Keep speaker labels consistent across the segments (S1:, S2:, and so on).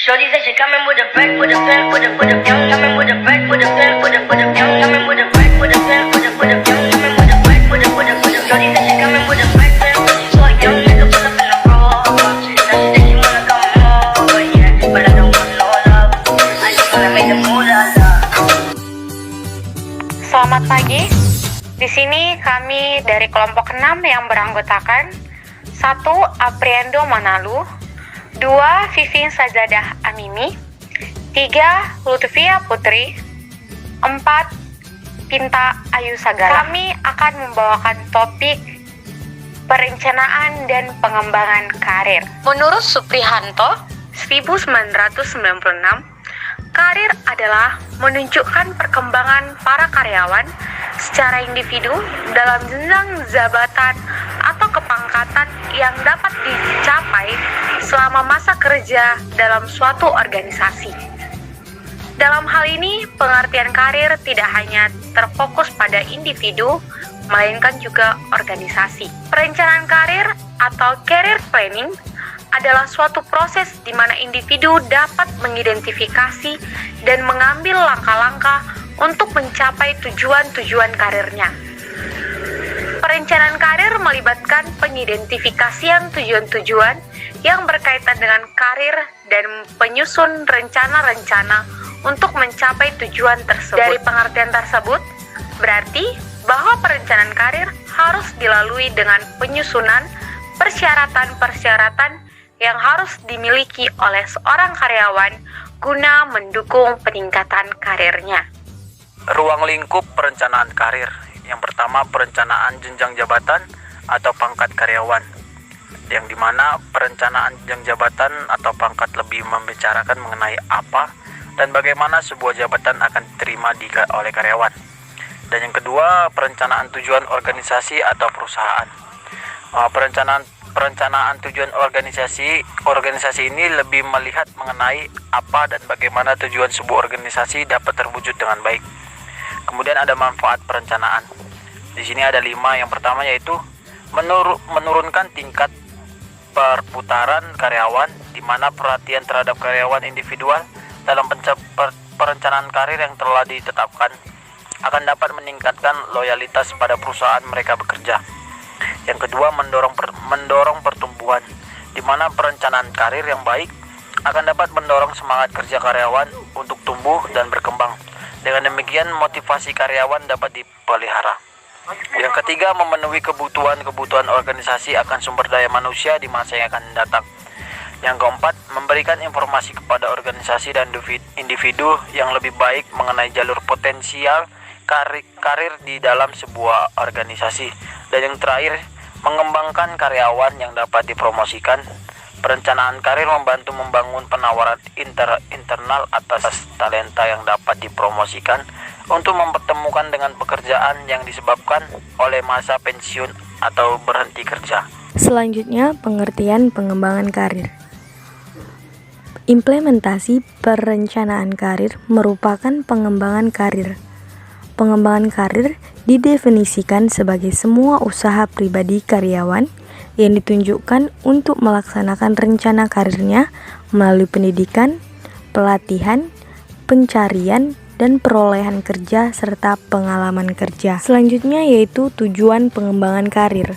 S1: Shorty said she coming with a bag, with a fan, with a young, coming with a bag, with a fan, with a young, coming with a bag, with a fan, with a young, coming with a bag, with a. Shorty said she coming with a bag, fan, so a young nigga pull up in the raw. Now she said she wanna come over, yeah, but I don't want no love. I just wanna make the mood love.
S2: Selamat pagi. Di sini kami dari kelompok 6 yang beranggotakan 1. Apriendo Manalu, 2. Vivin Sajadah Amimi, 3. Lutfia Putri, 4. Pinta Ayu Sagala. Kami akan membawakan topik perencanaan dan pengembangan karir. Menurut Suprihanto, 1996, karir adalah menunjukkan perkembangan para karyawan secara individu dalam jenjang jabatan atau kepangkatan yang dapat dicapai selama masa kerja dalam suatu organisasi. Dalam hal ini, pengertian karir tidak hanya terfokus pada individu, melainkan juga organisasi. Perencanaan karir atau career planning adalah suatu proses di mana individu dapat mengidentifikasi dan mengambil langkah-langkah untuk mencapai tujuan-tujuan karirnya. Perencanaan karir melibatkan pengidentifikasian tujuan-tujuan yang berkaitan dengan karir dan penyusun rencana-rencana untuk mencapai tujuan tersebut. Dari pengertian tersebut, berarti bahwa perencanaan karir harus dilalui dengan penyusunan persyaratan-persyaratan yang harus dimiliki oleh seorang karyawan guna mendukung peningkatan karirnya.
S3: Ruang lingkup perencanaan karir. Yang pertama, perencanaan jenjang jabatan atau pangkat karyawan, yang dimana perencanaan jenjang jabatan atau pangkat lebih membicarakan mengenai apa dan bagaimana sebuah jabatan akan diterima oleh karyawan. Dan yang kedua, perencanaan tujuan organisasi atau perusahaan. Perencanaan tujuan organisasi ini lebih melihat mengenai apa dan bagaimana tujuan sebuah organisasi dapat terwujud dengan baik. Kemudian ada manfaat perencanaan. Di sini ada 5. Yang pertama yaitu menurunkan tingkat perputaran karyawan, di mana perhatian terhadap karyawan individual dalam perencanaan karir yang telah ditetapkan akan dapat meningkatkan loyalitas pada perusahaan mereka bekerja. Yang kedua, mendorong pertumbuhan, di mana perencanaan karir yang baik akan dapat mendorong semangat kerja karyawan untuk tumbuh dan berkembang. Dengan demikian, motivasi karyawan dapat dipelihara. Yang ketiga, memenuhi kebutuhan organisasi akan sumber daya manusia di masa yang akan datang. Yang keempat, memberikan informasi kepada organisasi dan individu yang lebih baik mengenai jalur potensial karir di dalam sebuah organisasi. Dan yang terakhir, mengembangkan karyawan yang dapat dipromosikan. Perencanaan karir membantu membangun penawaran internal atas talenta yang dapat dipromosikan untuk mempertemukan dengan pekerjaan yang disebabkan oleh masa pensiun atau berhenti kerja.
S4: Selanjutnya, pengertian pengembangan karir. Implementasi perencanaan karir merupakan pengembangan karir. Pengembangan karir didefinisikan sebagai semua usaha pribadi karyawan yang ditunjukkan untuk melaksanakan rencana karirnya melalui pendidikan, pelatihan, pencarian, dan perolehan kerja serta pengalaman kerja. Selanjutnya yaitu tujuan pengembangan karir.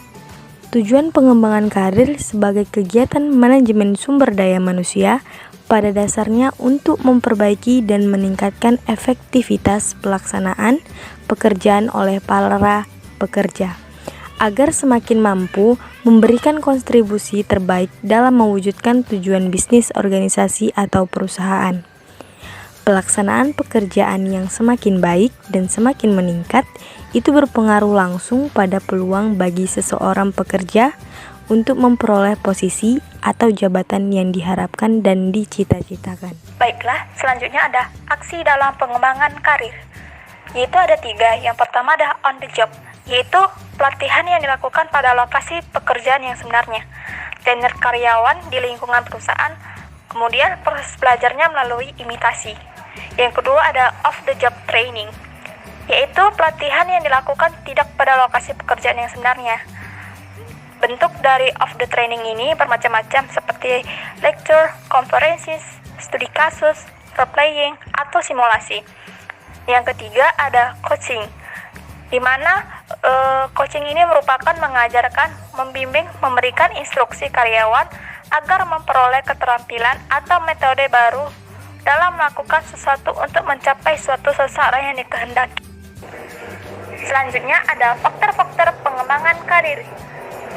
S4: Tujuan pengembangan karir sebagai kegiatan manajemen sumber daya manusia pada dasarnya untuk memperbaiki dan meningkatkan efektivitas pelaksanaan pekerjaan oleh para pekerja, agar semakin mampu memberikan kontribusi terbaik dalam mewujudkan tujuan bisnis organisasi atau perusahaan. Pelaksanaan pekerjaan yang semakin baik dan semakin meningkat itu berpengaruh langsung pada peluang bagi seseorang pekerja untuk memperoleh posisi atau jabatan yang diharapkan dan dicita-citakan.
S2: Baiklah, selanjutnya ada aksi dalam pengembangan karir, yaitu ada 3. Yang pertama ada on the job, yaitu pelatihan yang dilakukan pada lokasi pekerjaan yang sebenarnya, tenure karyawan di lingkungan perusahaan, kemudian proses belajarnya melalui imitasi. Yang kedua ada off the job training, yaitu pelatihan yang dilakukan tidak pada lokasi pekerjaan yang sebenarnya. Bentuk dari off the training ini bermacam-macam seperti lecture, conferences,
S5: studi kasus, role playing, atau simulasi. Yang ketiga ada coaching, di mana coaching ini merupakan mengajarkan, membimbing, memberikan instruksi karyawan agar memperoleh keterampilan atau metode baru dalam melakukan sesuatu untuk mencapai suatu sasaran yang dikehendaki. Selanjutnya ada faktor-faktor pengembangan karir.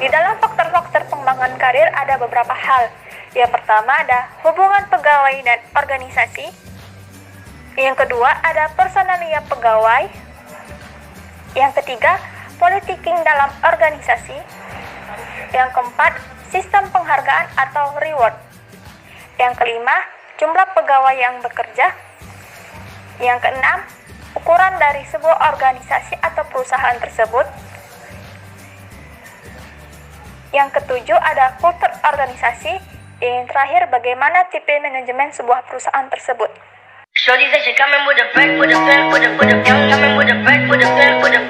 S5: Di dalam faktor-faktor pengembangan karir ada beberapa hal. Yang pertama ada hubungan pegawai dan organisasi. Yang kedua ada personalia pegawai. Yang ketiga, politicking dalam organisasi. Yang keempat, sistem penghargaan atau reward. Yang kelima, jumlah pegawai yang bekerja. Yang keenam, ukuran dari sebuah organisasi atau perusahaan tersebut. Yang ketujuh ada kultur organisasi. Yang terakhir, bagaimana tipe manajemen sebuah perusahaan tersebut.
S1: Shorty said she coming with a bag, with a bag, with a young coming with a bag, with a bag, with a